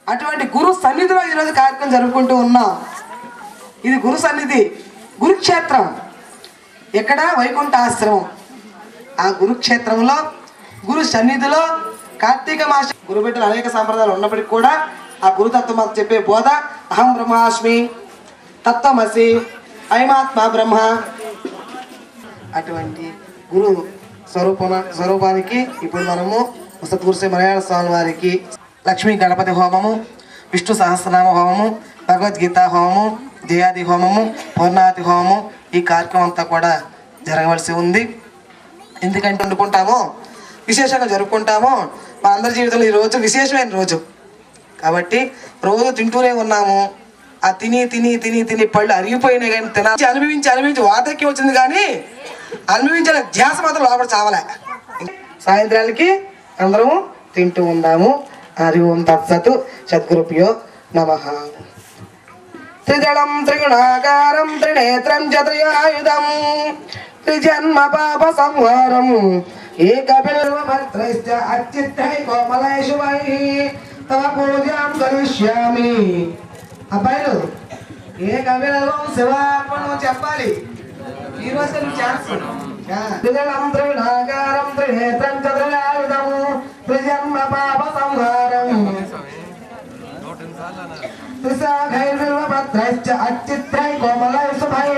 అటువంటి గురు సన్నిధిలో ఈరోజు కార్యక్రమం జరుపుకుంటూ ఉన్నాం. ఇది గురు సన్నిధి, గురుక్షేత్రం. ఎక్కడ? వైకుంఠ ఆశ్రమం. ఆ గురుక్షేత్రంలో గురు సన్నిధిలో కార్తీక మాస గురుబిడ్డలు అనేక సాంప్రదాయాలు ఉన్నప్పటికీ కూడా ఆ గురుతత్వం మాకు చెప్పే బోధ అహం బ్రహ్మాస్మి, తత్వమసి, ఐమాత్మ బ్రహ్మ. అటువంటి గురు స్వరూపానికి ఇప్పుడు మనము సద్గురు శ్రీ మలయాళ స్వామి వారికి లక్ష్మీ గణపతి హోమము, విష్ణు సహస్రనామ హోమము, భగవద్గీత హోమము, జయాది హోమము, పూర్ణాతి హోమము ఈ కార్యక్రమం అంతా కూడా జరగవలసి ఉంది. ఎందుకంటే వండుకుంటామో విశేషంగా జరుపుకుంటామో మనందరి జీవితంలో ఈ రోజు విశేషమైన రోజు కాబట్టి రోజు తింటూనే ఉన్నాము. ఆ తిని తిని తిని తిని పళ్ళు అరిగిపోయినాయి కానీ తినాలి అనుభవించి వార్ధక్యం వచ్చింది కానీ అనుభవించిన ధ్యాస మాత్రం లోపల చావలే. సాయంత్రానికి అందరము తింటూ ఉందాము. హరి ఓం తత్సతు. సద్గురుభ్యో నమః. త్రిదళం త్రిగుణాకారం త్రినేత్రం చతుర్యాయుధం త్రిజన్మ పాప సంహారం ఏకబిల్వభద్రైశ్చ అత్యుత్తై కోమలై శుభై తవ పూజాం కరిష్యామి. అబ్బాయిలు ఏకబిల్వం శివార్పణం చెప్పాలి. ఈరోజు ఛాన్స్. త్రిదళం త్రిగుణాకారం త్రినేత్రం చతుర్యాయుధం త్రిజన్మ పాప సంహారం త్రిశాఖైర్విల్వభద్రైశ్చ అత్యుత్తై కోమలై శుభై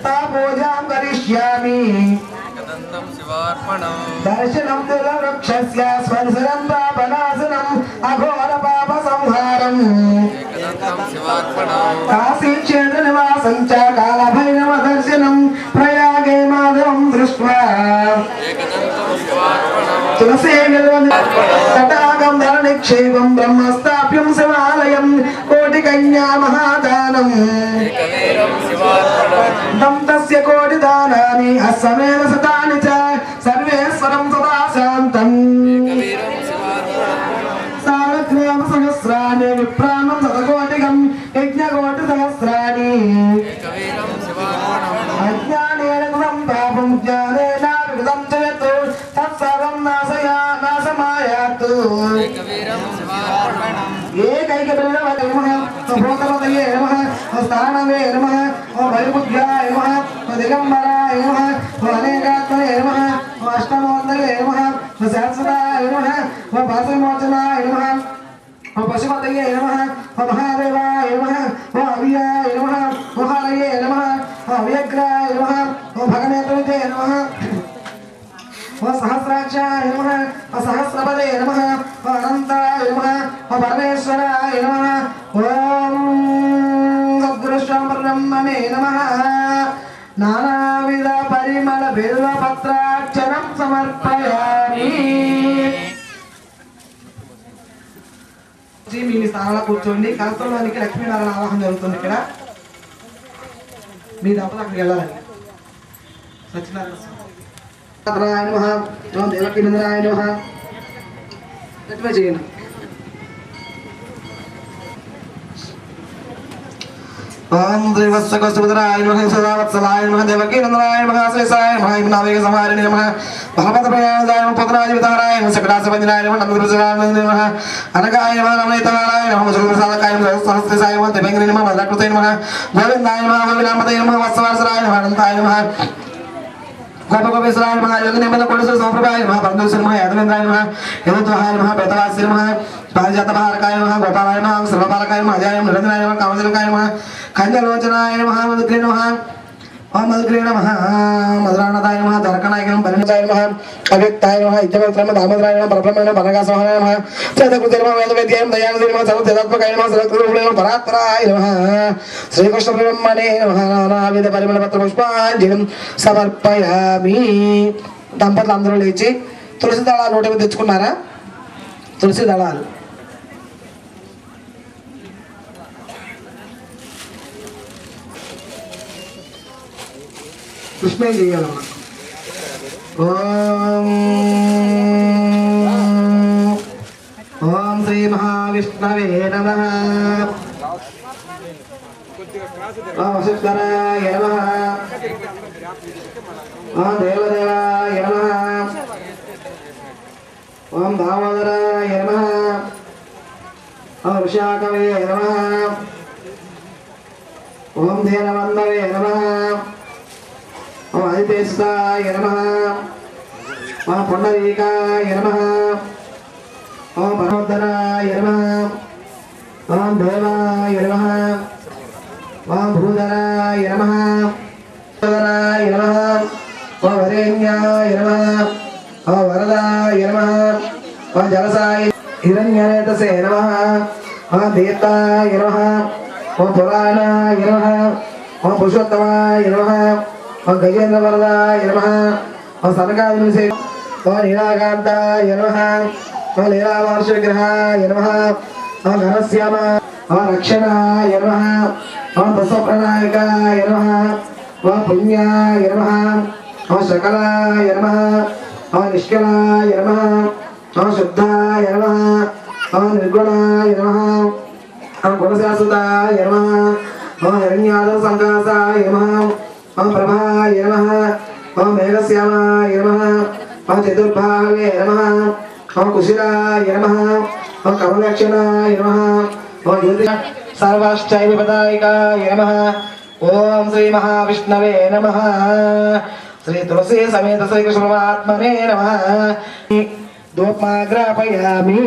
తవ పూజాం కరిష్యామి. దర్శనం దుర్వృక్షస్య స్పర్శనం పాపనాశనం అఘోర పాప సంహారం కాశీ క్షేత్ర నివాసం చ కాలభైరవ దర్శనం ప్రయాగే మాధవం దృష్ట్వా తులసీ తటాకం ధర నిక్షేపం బ్రహ్మస్థాప్యం శివాలయం కోటి కన్యా మహాదానం దంతస్య కోటి దానాని అస్సమేన సతాని చ సర్వేశ్వరం సదా శాంతం సారథ్యామ సహస్రాణి విప్రాణం శతకోటికం యజ్ఞకోటి సహస్రాణి అజ్ఞానేన కృతం పాపం జ్ఞానేన విగతం చేతు తత్సర్వం నాశమాయాతు. ఏకైకబిల్వవతే నమః భూతపతయే నమః స్థానవే నమః వైబుద్ధ్యాయ నమః దిగంబరాయ నమః అనేకాత్మనే నమః అష్టమోదయే నమః శాశ్వతాయ నమః పాశవిమోచనాయ నమః పశుపతయే నమః మహాదేవాయ నమః అవ్యాయ నమః హరయే నమః అవ్యగ్రాయ నమః భగనేత్రవిదే నమః సహస్రాక్షాయ నమః సహస్రపదే నమః అనంతాయ నమః పరమేశ్వరాయ నమః. ఓం సద్గురుశ్రమణే నమః. నానావిధ పరిమళ బిల్వపత్రార్చనం సమర్పయామి. మీ స్థానంలో కూర్చోండి. కలసంలోనికి లక్ష్మీనారాయణ ఆవాహన జరుగుతుంది. ఇక్కడ మీ దంపతులు అక్కడికి వెళ్ళాలని. సత్యనారాయణ నమః, ఓం దేవకీనందనాయ నమః. గట్టిగా చేయండి. ఓం శ్రీవత్సకసుభద్రాయ నమః, సదావత్సలాయ నమః, దేవకీనందనాయ నమః, శ్రీసాయ నమః, నావేగ సంహారిణి నమః, భగవత్ప్రయాదాయ నమః, పుత్రాయ వితారాయ నమః, శకటాసపంజనాయ నమః, నందృజనాయ నమః, అనగాయ నమః, నమనితారాయ నమః, సురసాలకాయ నమః, సహస్రసాయ నమః, దివ్యంగిరి నమః, వదకృతాయ నమః, గోవిందాయ నమః, గోవినామతాయ నమః, వత్సవాసరాయ నమః, అనంతాయ నమః, గోపగోపేశ్వరాయ నమః, యోగినింబల కోటేశ్వర సంప్రదాయ నమః, పరమేశ్వర నమః, యాదవేంద్రాయ నమః, యదుద్వహాయ నమః, పేతవాసి నమః, పారిజాతభారకాయ నమః, గోపాలాయ నమః, సర్వపాలకాయ నమః, అజాయ నిరంజనాయ నమః, కామజనకాయ నమః, కంజలోచనాయ నమః, మధుగ్రే నమః, ఓం మధుగ్రే నమః, మధురానదాయ నమః, దరకనాయ నమః, పరిణతాయ నమః, అవ్యక్తాయ నమః, ఇత్యవక్త్రమ దామోదరాయ నమః, పరబ్రహ్మణ పరగాసోహనాయ నమః, చేతకృతే నమః, వేదవేద్యాయ దయానదే నమః, సర్వతేదాత్మకాయ నమః, సర్వకృతరూపిణే నమః, పరాత్పరాయ నమః, శ్రీకృష్ణ బ్రహ్మణే నమః. నానావిధ పరిమళ పత్ర పుష్పాంజలిం సమర్పయామి. దంపతులు అందరూ లేచి తులసి దళాలు 108 తెచ్చుకున్నారా? తులసి దళాలు పుష్పం చేయాలమ్మా. ఓం శ్రీ మహావిష్ణవే నమః. ఓం వసుధరాయ నమః. ఓం దేవదేవాయ నమః. ఓం దామోదరాయ నమః. ऋषाकवे नमः ओम धेनवन्नवे नमः ओम आदितेशाय नमः ओम पुंडरीकाय नमः ओम भगवद्गणाय नमः ओम देवाय नमः ओम भूधराय नमः वरदाय नमः ओम वरेण्याय नमः ओम वरदाय नमः ओम जलसाय हिरण्यनेतसे नमः ओम दीर्घाय नमः ओम पुराणाय नमः ओम पुरुषोत्तमाय नमः ओम गजेन्द्रवरदाय नमः ओम सनकादिसे ओम नीलाकान्ताय नमः ओम लीलावार्षविग्रहाय नमः ओम घनश्याम ओम रक्षणाय नमः ओम बसवप्रणायकाय नमः ओम पुण्याय नमः ओम सकलाय नमः ओम निष्कलाय नमः ओम शुद्धाय नमः ओम निर्गुणाय नमः ओम गुणशाश्वताय नमः ओम हिरण्यादसंकासाय नमः ओम प्रभाय नमः ओम मेघश्यामाय नमः ओम चतुर्भावे नमः ओम कुशिलाय नमः ओम कमलक्षणाय नमः ओम ज्योति सर्वाष्टैवपदायिकाय नमः ओम श्री महाविष्णवे नमः श्री तुलसी समेत श्री कृष्ण परमात्मने नमः धूपमाग्रापयामि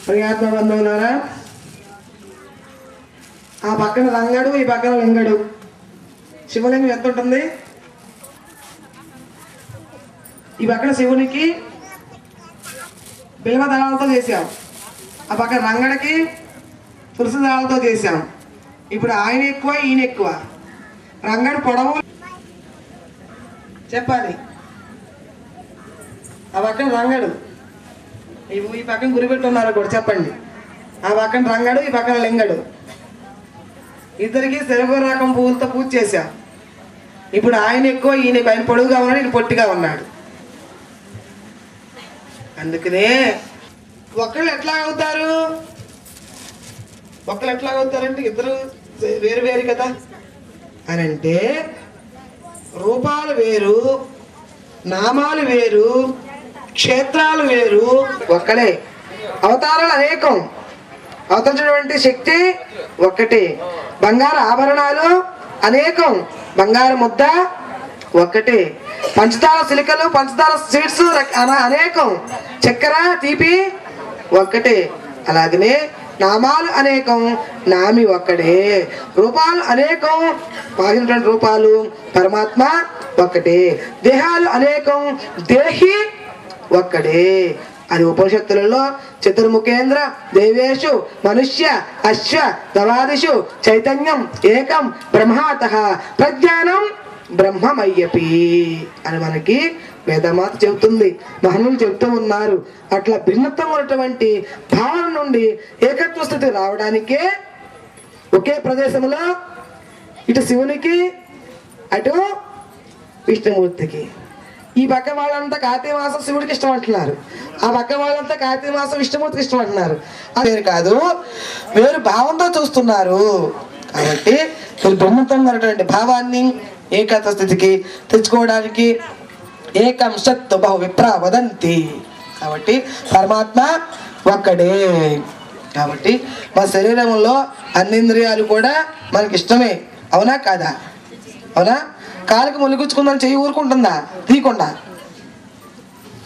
ప్రియాత్మ బంధువులారా ఆ పక్కన రంగడు ఈ పక్కన లింగడు శివలింగం ఎంత ఉంటుంది ఈ పక్కన శివునికి బిల్వ దళాలతో చేశాం ఆ పక్కన రంగడికి తులసి దళాలతో చేశాం ఇప్పుడు ఆయన ఎక్కువ ఈయన ఎక్కువ రంగడు పొడవు చెప్పాలి ఆ పక్కన రంగడు ఈ పక్కన గురిపెట్టున్నారు కూడా చెప్పండి ఆ పక్కన రంగడు ఈ పక్కన లింగడు ఇద్దరికి సెలవు రకం పువ్వులతో పూజ చేశాం ఇప్పుడు ఆయన ఎక్కువ ఈయన ఆయన పొడుగుగా ఉన్నాడు ఈయన పొట్టిగా ఉన్నాడు అందుకనే ఒకళ్ళు ఎట్లా అవుతారంటే ఇద్దరు వేరు వేరు కదా అని అంటే రూపాలు వేరు నామాలు వేరు క్షేత్రాలు వేరు ఒక్కడే అవతారాలు అనేకం అవతరించినటువంటి శక్తి ఒక్కటే బంగారు ఆభరణాలు అనేకం బంగారు ముద్ద ఒక్కటే పంచదార సిలికలు పంచదార సీడ్స్ అనేకం చక్కెర తీపి ఒక్కటే అలాగనే నామాలు అనేకం నామి ఒక్కడే రూపాలు అనేకం పాగినటువంటి రూపాలు పరమాత్మ ఒక్కటే దేహాలు అనేకం దేహి ఒక్కడే అని ఉపనిషత్తులలో చతుర్ముఖేంద్ర దేవేషు మనుష్య అశ్వ గవాదిషు చైతన్యం ఏకం బ్రహ్మాతః ప్రజ్ఞానం బ్రహ్మమయ్యపి అని మనకి వేదమాత చెబుతుంది మహనులు చెబుతూ ఉన్నారు అట్లా భిన్నత్వం ఉన్నటువంటి భావన నుండి ఏకత్వ స్థితి రావడానికే ఒకే ప్రదేశంలో ఇటు శివునికి అటు విష్ణుమూర్తికి ఈ పక్క వాళ్ళంతా కార్తీక మాసం శివుడికి ఇష్టం అంటున్నారు ఆ పక్క వాళ్ళంతా కార్తీక మాసం విష్ణుమూర్తికి ఇష్టం అంటున్నారు అదే కాదు వేరు భావంతో చూస్తున్నారు కాబట్టి మీరు భిన్నత్వంగా ఉన్నటువంటి భావాన్ని ఏకత్వ స్థితికి తెచ్చుకోవడానికి ఏకం సత్ బహు విప్ర వదంతి కాబట్టి పరమాత్మ ఒక్కడే కాబట్టి మన శరీరంలో అన్ని ఇంద్రియాలు కూడా మనకి ఇష్టమే అవునా కాదా అవునా కాలుకి ములిగుచ్చుకుందని చెయ్యి ఊరుకుంటుందా తీయకుండా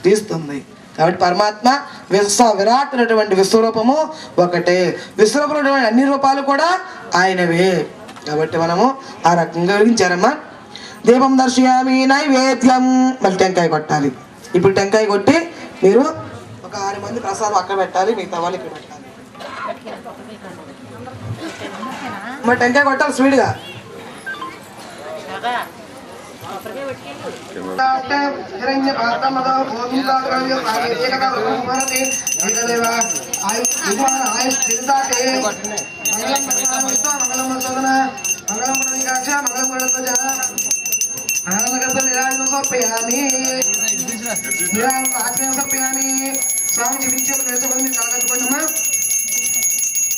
తీస్తుంది కాబట్టి పరమాత్మ విరాట్ అనేటువంటి విశ్వరూపము ఒకటే విశ్వరూపం అన్ని రూపాలు కూడా ఆయనవే కాబట్టి మనము ఆ రకంగా వెలిగించారమ్మా దీపం దర్శయామి నైవేద్యం మళ్ళీ టెంకాయ కొట్టాలి ఇప్పుడు టెంకాయ కొట్టి మీరు ఒక 6 మంది ప్రసాదం అక్కడ పెట్టాలి మిగతా వాళ్ళు ఇక్కడ పెట్టాలి మరి టెంకాయ కొట్టాలి స్పీడ్గా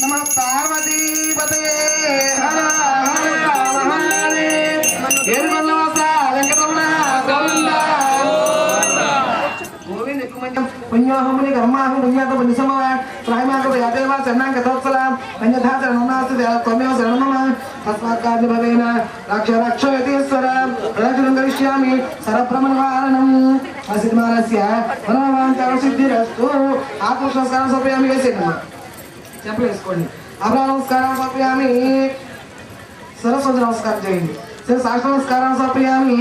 నమ పార్వతీ పతయే హర హర మహాదేవ్ ఏడుకొండవాస వెంకటరమణ గోవింద గోవింద ఎక్కువ మంది पुण्योहमुनि कर्माहं पुण्यात पुण्यसमवा प्रायमागत यादेवा शरणां गतोत्सलां अन्यथा शरणनास्ति त्वमेव शरणं मम तस्मात् कार्य भवेन रक्ष रक्ष यतीश्वरं रक्षणं करिष्यामि सर्वभ्रमनिवारणम् असिद्मानस्य मनोवाञ्छासिद्धिरस्तु आत्मनमस्कारं समर्पयामि वेसेनः चप्पल వేసుకోండి అబ్రా నమస్కారం సమర్పయామి సరస్వతి నమస్కారం చేయండి సరే సాష్టాంగ నమస్కారం సమర్పయామి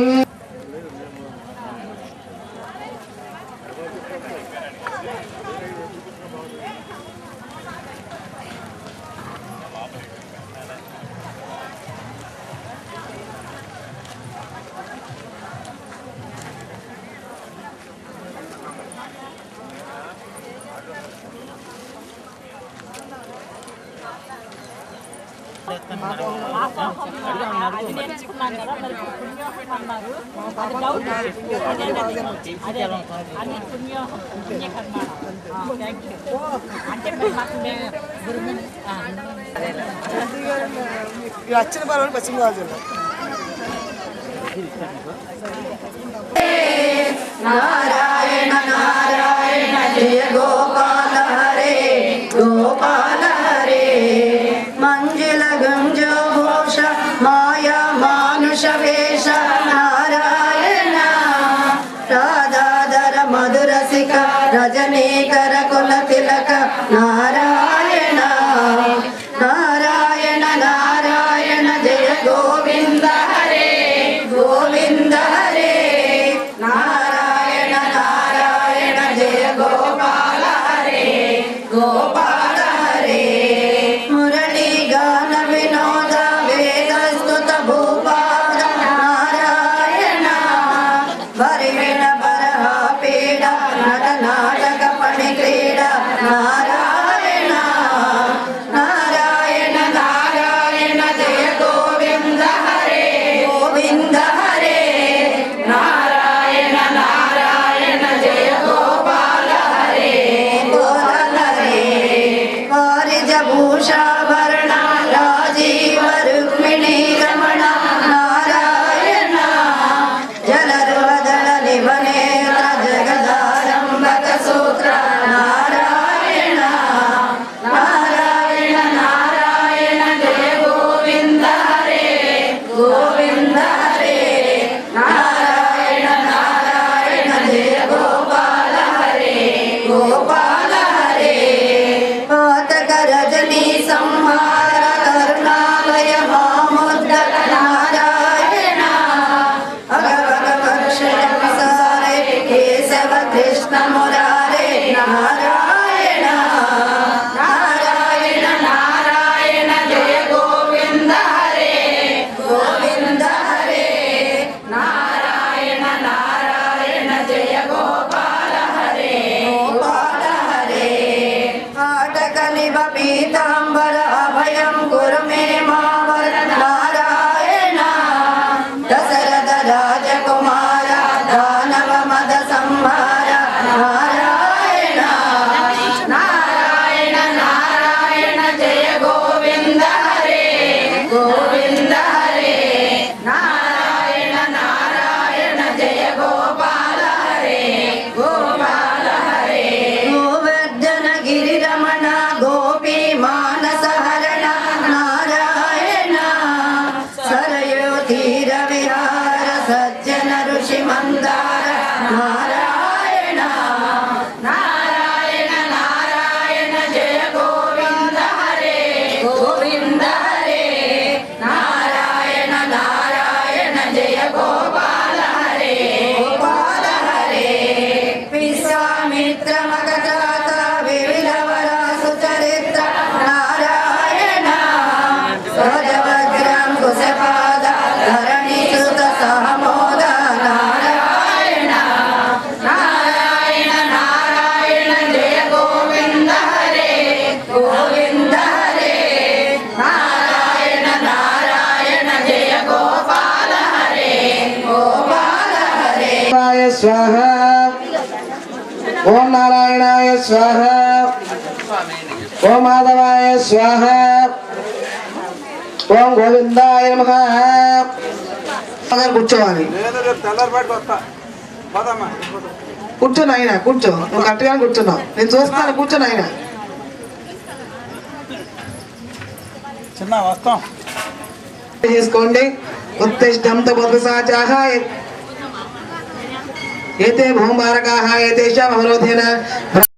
వచ్చిన పర్వాలేదు పశ్చిమ గోదావరి జిల్లా నారాయణ నారాయణ జయ గోపాల హరే గోపాల హరే మంజుల గుంజో ఘోష మాయా మానుష వేష నారాయణ రాధాధర మధురసిక రజనీకర కుల తిలక నారాయణ నారాయణ నారాయణ జయ గోవింద హరే గోవింద హరే నారాయణ నారాయణ జయ గోపాల హరే గోపాల హరే మురళీ గాన వినోద వేదస్తుత భూపాద నారాయణ వరిణ బరహ పీడ నట నాటక పణి క్రీడ నారాయణ నారాయణ నారాయణ జయ గోవింద హరే గోవింద హరే నారాయణ నారాయణ జయ గోపాల హరే గోపాల హరే వారిజభూషాభరణ రాజీవ రుక్మిణీ రమణ నారాయణ జలరువదళ నివనేత్ర జగదారంభక సూత్ర నారాయణ నారాయణ నారాయణ జయ గోవింద హరే గోవింద హరే నారాయణ నారాయణ జయ గోపాల హరే గోపాల హరే పాతక రజనీ సంహార కరుణాలయ మాముద్ర నారాయణ భగవత పక్షయ విసారే కేశవ కృష్ణ మురారే నారాయణ నారాయణ నారాయణ జయ గోవింద హరే గోవింద హరే నారాయణ నారాయణ జయ గోపాల హరే గోపాల హరే ఆటకలివ పీతాంబర అభయం గురు మే మావర నారాయణ దశరథ రాజకుమార దానవ మద సంహార నారాయణ నారాయణ నారాయణ జయ గోవింద హరే గోవింద హరే నారాయణ నారాయణ జయ గోపాల హరే గోపాల హరే గోవర్ధన గిరిరమణ గోపీ మానస హరణ నారాయణ సరయో తీర విహార సజ్జన ఋషి మందార నారాయణ నారాయణ నారాయణ జయ గోవింద హరే గోవింద హరే నారాయణ నారాయణ జయ గోపాల హరే గోపాల హరే విశ్వామిత్ర మగజాత వివిధ వరాసు చరిత్ర నారాయణ సహజవజ్రం కుశపాద ధరణి సుత సహమోద నారాయణ నారాయణ నారాయణ జయ గోవింద హరే గోవింద హరే నారాయణ నారాయణ జయ గోపాల హరే గోపాల హరే స్వాహ ఓం నారాయణాయ స్వాహ ఓం మాధవాయ స్వాహ ఓం గోవిందాయ నమః కూర్చోవాలి తెల్లారి బయటకు వస్తా పోదమ్మా కూర్చో నాయన కూర్చో, నువ్వు కరెక్ట్గానే కూర్చున్నావు, నేను చూస్తాను. కూర్చో నాయన. చిన్న వస్తాం చేసుకోండి. ఉత్తిష్టంతో బద్వసాచాః ఏతే భూంబారకాః ఏతేషాం అవరోధేన